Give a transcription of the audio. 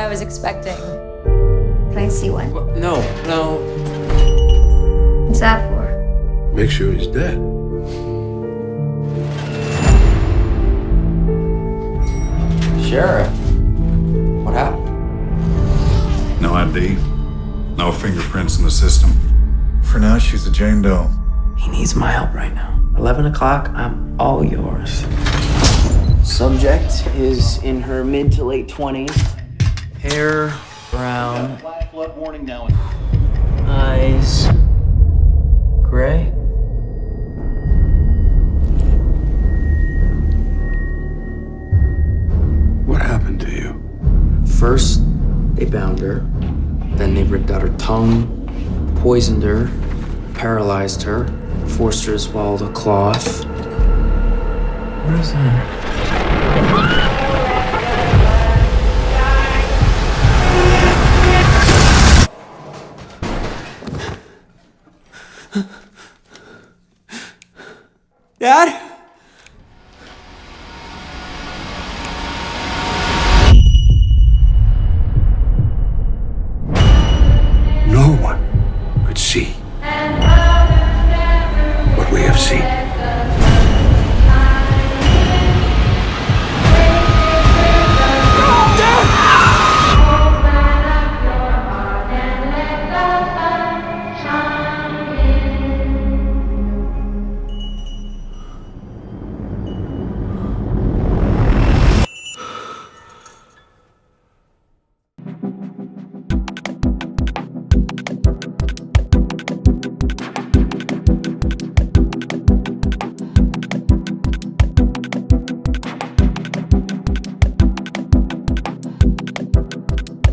I was expecting. Can I see one? No. What's that for? Make sure he's dead. Sheriff, what happened? No ID, no fingerprints in the system. For now, she's a Jane Doe. He needs my help right now. 11 o'clock, I'm all yours. Subject is in her mid to late 20s. Hair brown. Flash flood warning now. Eyes gray. What happened to you? First, they bound her. Then they ripped out her tongue, poisoned her, paralyzed her, forced her to swallow the cloth. What is that? Dad? No one could see what we have seen.